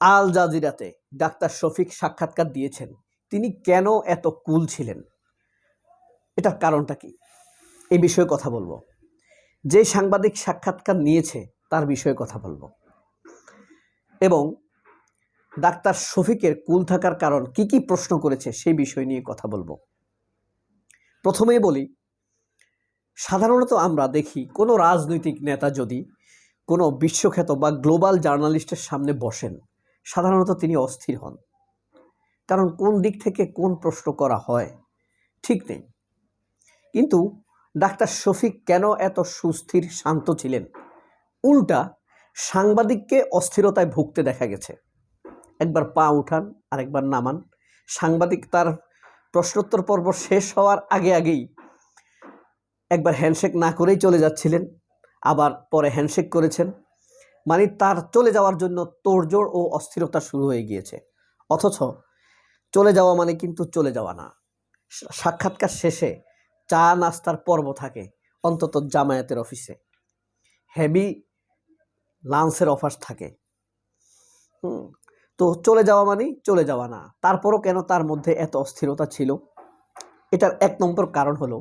আল জাজিরাতে doctor Shafiq সাক্ষাৎকার দিয়েছেন, তিনি কেন এত কুল ছিলেন, এটার কারণটা কি, এই বিষয়ে কথা বলবো। যে সাংবাদিক সাক্ষাৎকার নিয়েছে তার বিষয়ে কথা বলবো এবং ডাক্তার শফিকের কুল থাকার কারণ কি কি প্রশ্ন করেছে সেই বিষয় নিয়ে কথা বলবো। প্রথমেই বলি, সাধারণত আমরা দেখি কোনো রাজনৈতিক নেতা যদি কোনো বিশ্বখ্যাত বা গ্লোবাল জার্নালিস্টের সামনে বসেন, সাধারণত তিনি অস্থির হন, কারণ কোন দিক থেকে কোন প্রশ্ন করা হয় ঠিক নেই। কিন্তু ডাক্তার শফিক কেন এত সুস্থির শান্ত ছিলেন? উল্টা সাংবাদিককে অস্থিরতায় ভুগতে দেখা গেছে। একবার পা উঠান আর একবার নামান। সাংবাদিক তার প্রশ্নোত্তর পর্ব শেষ হওয়ার আগেই একবার হ্যান্ডশেক না করেই চলে যাচ্ছিলেন, আবার পরে হ্যান্ডশেক করেছেন। মানে তার চলে যাওয়ার জন্য তোড়জোড় ও অস্থিরতা শুরু হয়ে গিয়েছে। অথচ চলে যাওয়া মানে কিন্তু চলে যাওয়া না। সাক্ষাৎকার শেষে চা নাস্তার পর্ব থাকে, অন্তত জামায়াতের অফিসে হেভি লাঞ্চের অফার থাকে। তো চলে যাওয়া মানেই চলে যাওয়া না। তারপরও কেন তার মধ্যে এত অস্থিরতা ছিল? এটার এক নম্বর কারণ হলো,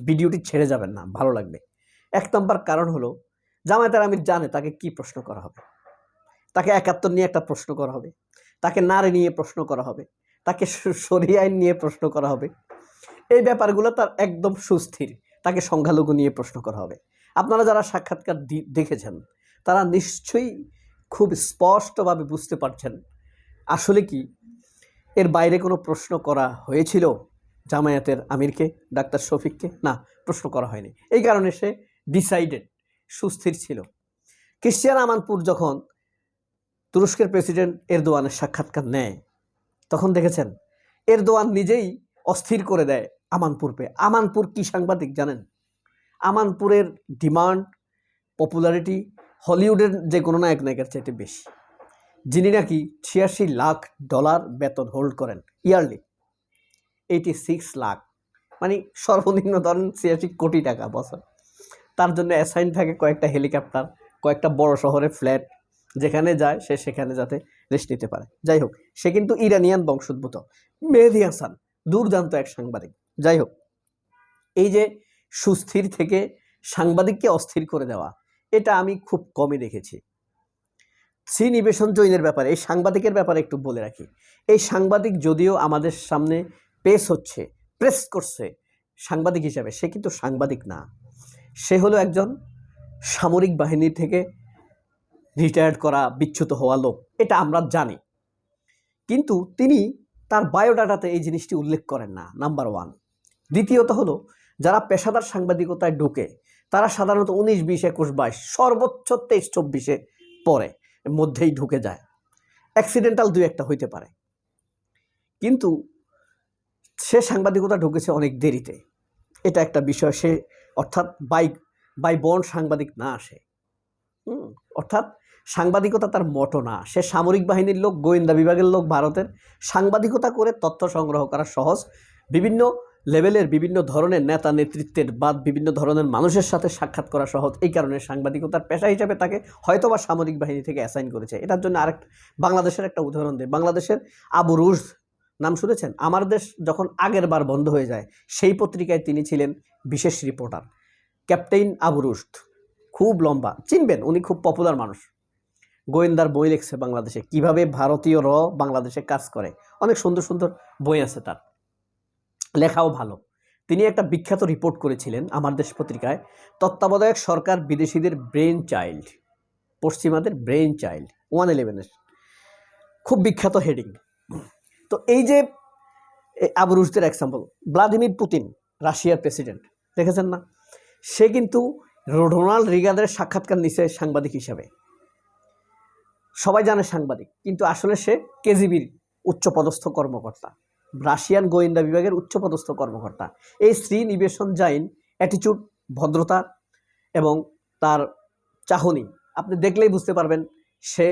ভিডিওটি ছেড়ে যাবেন না, ভালো লাগবে। এক নম্বর কারণ হলো, জামায়াতের আমির জানে তাকে কি প্রশ্ন করা হবে। তাকে ৭১ নিয়ে একটা প্রশ্ন করা হবে, তাকে নারী নিয়ে প্রশ্ন করা হবে, তাকে শরিয়া আইন নিয়ে প্রশ্ন করা হবে। এই ব্যাপারগুলো তার একদম সুস্থির। তাকে সংখ্যালঘু নিয়ে প্রশ্ন করা হবে। আপনারা যারা সাক্ষাৎকার দেখেছেন তারা নিশ্চয়ই খুব স্পষ্টভাবে বুঝতে পারছেন আসলে কি এর বাইরে কোনো প্রশ্ন করা হয়েছিল জামায়াতের আমিরকে, ডাক্তার শফিককে? না, প্রশ্ন করা হয়নি। এই কারণে সে ডিসাইডেড, সুস্থির ছিল। ক্রিশ্চিয়ান আমানপুর যখন তুরস্কের প্রেসিডেন্ট এরদোয়ানের সাক্ষাৎকার নেয়, তখন দেখেছেন এরদোয়ান নিজেই অস্থির করে দেয় আমানপুরকে। আমানপুর কি সাংবাদিক জানেন? আমানপুরের ডিমান্ড, পপুলারিটি হলিউডের যে কোনো নায়ক নায়িকার চাইতে বেশি, যিনি নাকি $86 লাখ বেতন হোল্ড করেন ইয়ারলি। 86 লাখ মানে সর্বনিম্ন ধরেন 86 কোটি টাকা বছর। তার জন্য অ্যাসাইন থাকে কয়েকটা হেলিকপ্টার, কয়েকটা বড় শহরে ফ্ল্যাট, যেখানে যায় সে সেখানে যাতে রেস্ট নিতে পারে। যাই হোক, সে কিন্তু ইরানিয়ান বংশোদ্ভূত। মেহেদী হাসান দুর্দান্ত এক সাংবাদিক। যাই হোক, এই যে সুস্থির থেকে সাংবাদিককে অস্থির করে দেওয়া, এটা আমি খুব কমই দেখেছি। শ্রীনিবেশন জৈনের ব্যাপারে, এই সাংবাদিকের ব্যাপারে একটু বলে রাখি। এই সাংবাদিক যদিও আমাদের সামনে প্রেস করছে সাংবাদিক হিসাবে, সে কিন্তু সাংবাদিক না। সে হলো একজন সামরিক বাহিনী থেকে রিটায়ার্ড করা বিচ্যুত হওয়া লোক, এটা আমরা জানি। কিন্তু তিনি তার বায়োডাটাতে এই জিনিসটি উল্লেখ করেন না, নাম্বার 1। দ্বিতীয়ত হলো, যারা পেশাদার সাংবাদিকতায় ঢোকে তারা সাধারণত 19, 20, 21, 22, সর্বোচ্চ 23, 24 পরে মধ্যেই ঢুকে যায়। অ্যাক্সিডেন্টাল 2-1টা হইতে পারে, কিন্তু সে সাংবাদিকতা ঢুকেছে অনেক দেরিতে। এটা একটা বিষয়। সে অর্থাৎ বাই বন্ড সাংবাদিক না আসে, অর্থাৎ সাংবাদিকতা তার মটো না। সে সামরিক বাহিনীর লোক, গোয়েন্দা বিভাগের লোক। ভারতের সাংবাদিকতা করে তথ্য সংগ্রহ করা সহজ। বিভিন্ন লেভেলের, বিভিন্ন ধরনের নেতা নেতৃত্বের বা বিভিন্ন ধরনের মানুষের সাথে সাক্ষাৎ করা সহজ। এই কারণে সাংবাদিকতার পেশা হিসেবে তাকে হয়তোবা সামরিক বাহিনী থেকে অ্যাসাইন করেছে। এটার জন্য বাংলাদেশের একটা উদাহরণ দেয়। বাংলাদেশের আবু রুশদ নাম শুনেছেন? আমার দেশ যখন আগের বার বন্ধ হয়ে যায়, সেই পত্রিকায় তিনি ছিলেন বিশেষ রিপোর্টার। ক্যাপ্টেন আবু রুশদ, খুব লম্বা, চিনবেন, উনি খুব পপুলার মানুষ। গোয়েন্দার বই লিখছে বাংলাদেশে, কিভাবে ভারতীয় বাংলাদেশে কাজ করে। অনেক সুন্দর সুন্দর বই আছে তার, লেখাও ভালো। তিনি একটা বিখ্যাত রিপোর্ট করেছিলেন আমার দেশ পত্রিকায়, তত্ত্বাবধায়ক সরকার বিদেশিদের ব্রেন চাইল্ড, পশ্চিমাদের ব্রেন চাইল্ড, 111-এর খুব বিখ্যাত হেডিং। তো এই যে আবু রুশদের এক্সাম্পল, ভ্লাদিমির পুতিন, রাশিয়ার প্রেসিডেন্ট, দেখেছেন না? সে কিন্তু রোনাল্ড রিগানের সাক্ষাৎকার নিছে সাংবাদিক হিসাবে। সবাই জানে সাংবাদিক, কিন্তু আসলে সে কেজিবির উচ্চপদস্থ কর্মকর্তা, রাশিয়ান গোয়েন্দা বিভাগের উচ্চপদস্থ কর্মকর্তা। এই শ্রীনিবেশন জৈন অ্যাটিটিউড, ভদ্রতা এবং তার চাহনি আপনি দেখলেই বুঝতে পারবেন সে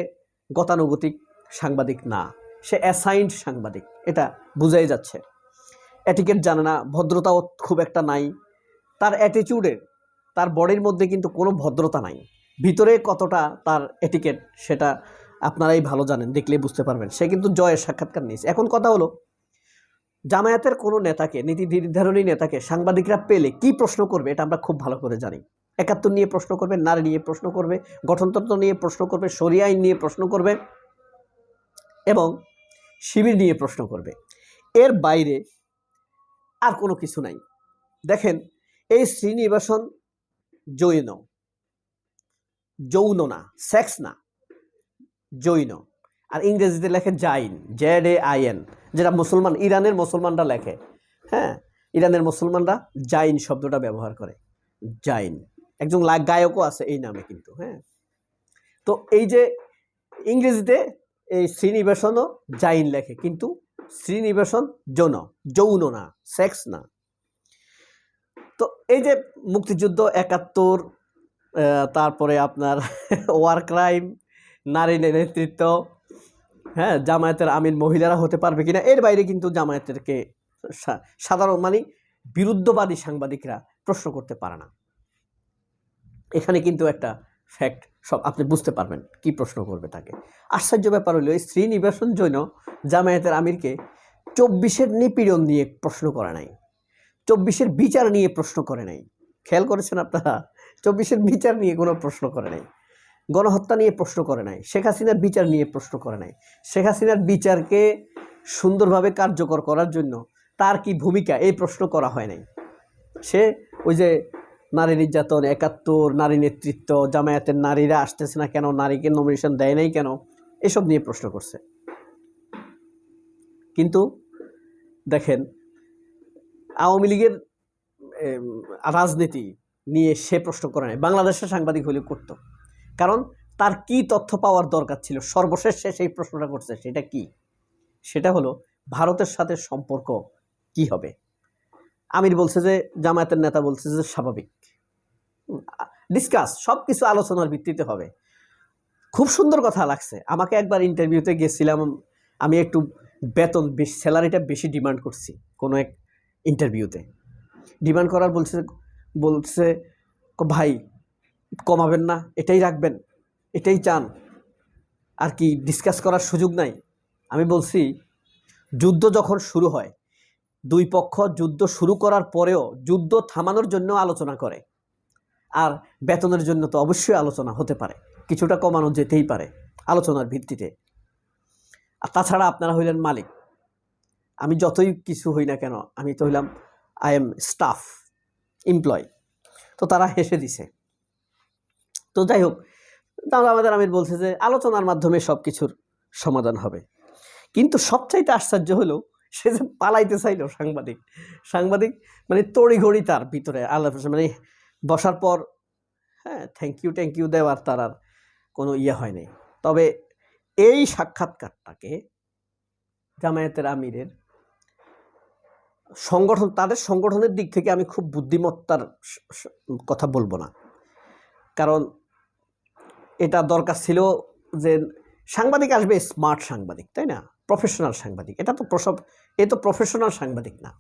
গতানুগতিক সাংবাদিক না, সে অ্যাসাইন্ড সাংবাদিক। এটা বোঝাই যাচ্ছে। এটিকেট জানে না, ভদ্রতাও খুব একটা নাই তার অ্যাটিটিউডে। তার বডির মধ্যে কিন্তু কোনো ভদ্রতা নাই। ভিতরে কতটা তার এটিকেট সেটা আপনারাই ভালো জানেন, দেখলেই বুঝতে পারবেন। সে কিন্তু জয়ের সাক্ষাৎকার নিয়েছে। এখন কথা হলো, জামায়াতের কোনো নেতাকে, নীতি নির্ধারণী নেতাকে সাংবাদিকরা পেলে কি প্রশ্ন করবে এটা আমরা খুব ভালো করে জানি। ৭১ নিয়ে প্রশ্ন করবে, নারী নিয়ে প্রশ্ন করবে, গঠনতন্ত্র নিয়ে প্রশ্ন করবে, শরিয়া আইন নিয়ে প্রশ্ন করবে এবং শিবির নিয়ে প্রশ্ন করবে। এর বাইরে আর কোনো কিছু নাই। দেখেন, এই শ্রীনিবাসন যৌন না, সেক্স না, জৈন। আর ইংরেজিতে লেখে জাইন, ZAIN, যেটা মুসলমান, ইরানের মুসলমানরা লেখে। হ্যাঁ, ইরানের মুসলমানরা জাইন শব্দটা ব্যবহার করে, জাইন। একজন গায়কও আছে এই নামে কিন্তু। হ্যাঁ, তো এই যে ইংরেজিতে এই শ্রীনিবাসনও জাইন লেখে, কিন্তু শ্রীনিবাসন যৌন না, সেক্স না। তো এই যে মুক্তিযুদ্ধ, ৭১, তারপরে আপনার ওয়ার ক্রাইম, নারী নেতৃত্ব, হ্যাঁ, জামায়াতের আমির মহিলারা হতে পারবে কিনা, এর বাইরে কিন্তু জামায়াতেরকে সাধারণ বিরুদ্ধবাদী সাংবাদিকরা প্রশ্ন করতে পারে না। এখানে কিন্তু একটা ফ্যাক্ট, সব আপনি বুঝতে পারবেন কি প্রশ্ন করবে তাকে। আশ্চর্য ব্যাপার হলো, এই শ্রীনিবাসন জৈন জামায়াতের আমিরকে ২৪-এর নিপীড়ন নিয়ে প্রশ্ন করে নাই, ২৪-এর বিচার নিয়ে প্রশ্ন করে নাই। খেয়াল করেছেন আপনারা? ২৪-এর বিচার নিয়ে কোনো প্রশ্ন করে নাই, গণহত্যা নিয়ে প্রশ্ন করে নাই, শেখ হাসিনার বিচার নিয়ে প্রশ্ন করে নাই। শেখ হাসিনার বিচারকে সুন্দরভাবে কার্যকর করার জন্য তার কি ভূমিকা, এই প্রশ্ন করা হয় নাই। সে ওই যে নারী নির্যাতন, ৭১, নারী নেতৃত্ব, জামায়াতের নারীরা আসতেছে না কেন, নারীকে নমিনেশন দেয় নাই কেন, এসব নিয়ে প্রশ্ন করছে। কিন্তু দেখেন, আওয়ামী লীগের রাজনীতি নিয়ে সে প্রশ্ন করে নাই। বাংলাদেশের সাংবাদিক হলে করতো, কারণ তার কি তথ্য পাওয়ার দরকার ছিল। সর্বশেষ সে সেই প্রশ্নটা করছে, সেটা কি? সেটা হলো ভারতের সাথে সম্পর্ক কি হবে। আমির বলছে যে, জামায়াতের নেতা বলছে যে স্বাভাবিক, ডিসকাস, সব কিছু আলোচনার ভিত্তিতে হবে। খুব সুন্দর কথা লাগছে। আমাকে একবার ইন্টারভিউতে গেছিলাম, আমি একটু বেতন বেশি, স্যালারিটা বেশি ডিমান্ড করছি কোনো এক ইন্টারভিউতে। ডিমান্ড করার বলছে ভাই কমাবেন না, এটাই রাখবেন, এটাই চান, আর কি ডিসকাস করার সুযোগ নাই? আমি বলছি, যুদ্ধ যখন শুরু হয়, দুই পক্ষ যুদ্ধ শুরু করার পরেও যুদ্ধ থামানোর জন্য আলোচনা করে, আর বেতনের জন্য তো অবশ্যই আলোচনা হতে পারে, কিছুটা কমানো যেতেই পারে আলোচনার ভিত্তিতে। আর তাছাড়া আপনারা হইলেন মালিক, আমি যতই কিছু হই না কেন, আমি তো হইলাম আই এম স্টাফ, এমপ্লয়। তো তারা হেসে দিছে। তো যাই হোক, তাহলে আমাদের আমির বলছে যে আলোচনার মাধ্যমে সব কিছুর সমাধান হবে। কিন্তু সবচাইতে আশ্চর্য হলো, সে যে পালাইতে চাইল সাংবাদিক তড়িঘড়ি তার ভিতরে বসার পর, হ্যাঁ, থ্যাংক ইউ দেওয়ার তার আর কোনো হয় নাই। তবে এই সাক্ষাৎকারটাকে জামায়াতের আমিরের তাদের সংগঠনের দিক থেকে আমি খুব বুদ্ধিমত্তার কথা বলবো না, কারণ এটা দরকার ছিল যে সাংবাদিক আসবে স্মার্ট সাংবাদিক, তাই না, প্রফেশনাল সাংবাদিক। এ তো প্রফেশনাল সাংবাদিক না।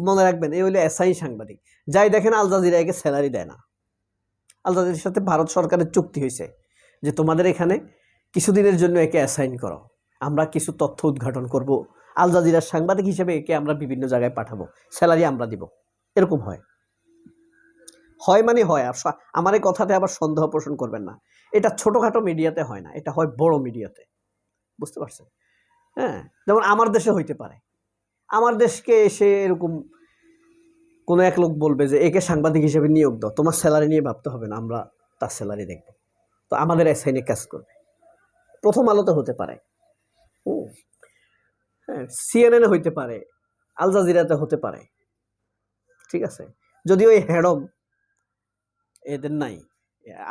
মনে রাখবেন, হইলো এসআই সাংবাদিক। যাই দেখেন, আল জাজিরা একে স্যালারি দেয় না। আল জাজিরার সাথে ভারত সরকারের চুক্তি হয়েছে যে তোমাদের এখানে কিছুদিনের জন্য একে অ্যাসাইন করো, আমরা কিছু তথ্য উদ্ঘাটন করব, আল জাজিরার সাংবাদিক হিসেবে একে আমরা বিভিন্ন জায়গায় পাঠাবো, স্যালারি আমরা দিব। এরকম হয়। আমার এই কথাতে আবার সন্দেহ পোষণ করবেন না। এটা ছোটোখাটো মিডিয়াতে হয় না, এটা হয় বড় মিডিয়াতে। বুঝতে পারছেন? হ্যাঁ, যেমন আমার দেশে হইতে পারে। আমার দেশকে এসে এরকম কোনো এক লোক বলবে যে একে সাংবাদিক হিসেবে নিয়োগ দাও, তোমার স্যালারি নিয়ে ভাবতে হবে না, আমরা তার স্যালারি দেখব। তো আমাদের অ্যাসাইনে কাজ করবে। প্রথম আলোতে হতে পারে, হ্যাঁ, CNN হইতে পারে, আল জাজিরাতে হতে পারে, ঠিক আছে। যদিও এই হেডম এদের নাই,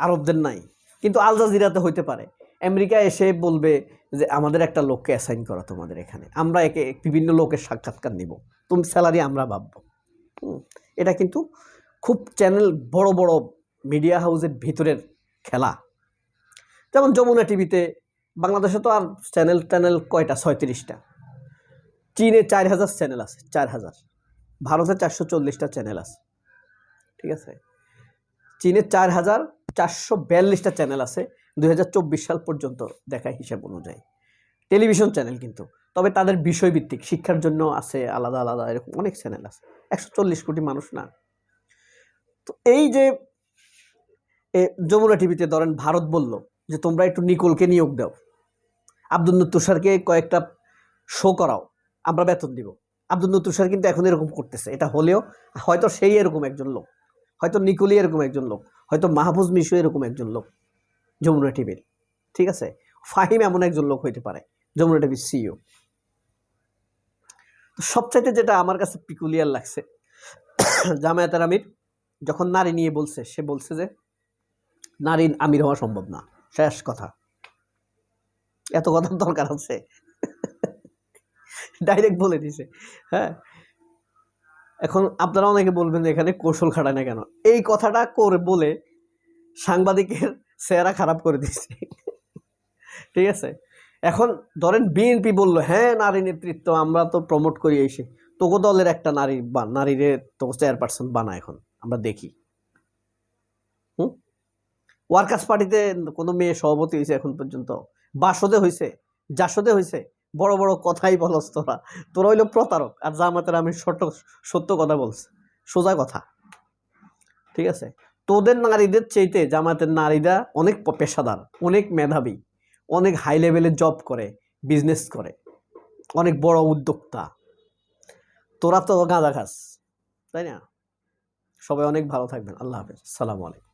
আরবদের নাই, কিন্তু আল জাজিরাতে হইতে পারে। আমেরিকা এসে বলবে যে আমাদের একটা লোককে অ্যাসাইন করো তোমাদের এখানে, আমরা একে বিভিন্ন লোকের সাক্ষাৎকার নিব, তুমি স্যালারি আমরা ভাববো। এটা কিন্তু খুব বড় বড় মিডিয়া হাউসের ভিতরের খেলা। যেমন যমুনা টিভিতে, বাংলাদেশে তো আর চ্যানেল কয়টা, 36টা। চীনে 4000 চ্যানেল আছে, 4000। ভারতে 440টা চ্যানেল আছে, ঠিক আছে। চীনে 4442টা চ্যানেল আছে, 2024 সাল পর্যন্ত দেখায় হিসাব অনুযায়ী। টেলিভিশন চ্যানেল কিন্তু, তবে তাদের বিষয়ভিত্তিক, শিক্ষার জন্য আছে আলাদা আলাদা, এরকম অনেক চ্যানেল আছে। 140 কোটি মানুষ না। তো এই যে যমুনা টিভিতে ধরেন ভারত বলল যে তোমরা একটু নিকোলকে নিয়োগ দাও, আব্দুল তুষারকে কয়েকটা শো করাও, আমরা বেতন দিব। আব্দুল তুষার কিন্তু এখন এরকম করতেছে। এটা হলেও হয়তো সেই এরকম একজন লোক, হয়তো নিকোলি এরকম একজন লোক, হয়তো মাহফুজ মিশু এরকম একজন লোক যমুনা টিভির, ঠিক আছে? ফাহিম এমন একজন লোক হইতে পারে যমুনা টিভির সিইও। তো সবচাইতে যেটা আমার কাছে পিকুলিয়ার লাগছে, জামায়াতের আমির যখন নারী নিয়ে বলছে, সে বলছে যে নারী আমির হওয়া সম্ভব না, শেষ কথা। এত কথার দরকার আছে? ডাইরেক্ট বলে দিছে। হ্যাঁ, এখন আপনারা অনেকে বলবেন এখানে কৌশল খাটায় না কেন। এই কথাটা করে বলে সাংবাদিকের চেহারা খারাপ করে দিচ্ছে, ঠিক আছে? এখন ধরেন বিএনপি বলল হ্যাঁ নারী নেতৃত্ব আমরা তো প্রমোট করি, এসে তোগো দলের একটা নারীরে তো চেয়ারপারসন বানা, এখন আমরা দেখি। ওয়ার্কার্স পার্টিতে কোনো মেয়ে সভাপতি হয়েছে এখন পর্যন্ত? বাসদে হয়েছে, জাসদে হয়েছে? বড় বড় কথাই বলস তোরা, তোরা হইলো প্রতারক। আর জামাতের আমি সত্য কথা বলছি, সোজা কথা, ঠিক আছে? তোদের নারীদের চাইতে জামাতের নারীরা অনেক পেশাদার, অনেক মেধাবী, অনেক হাই লেভেলে জব করে, বিজনেস করে, অনেক বড় উদ্যোক্তা। তোরা তো গাঁজা খাস, তাই না? সবাই অনেক ভালো থাকবেন। আল্লাহ হাফেজ, আসসালামু আলাইকুম।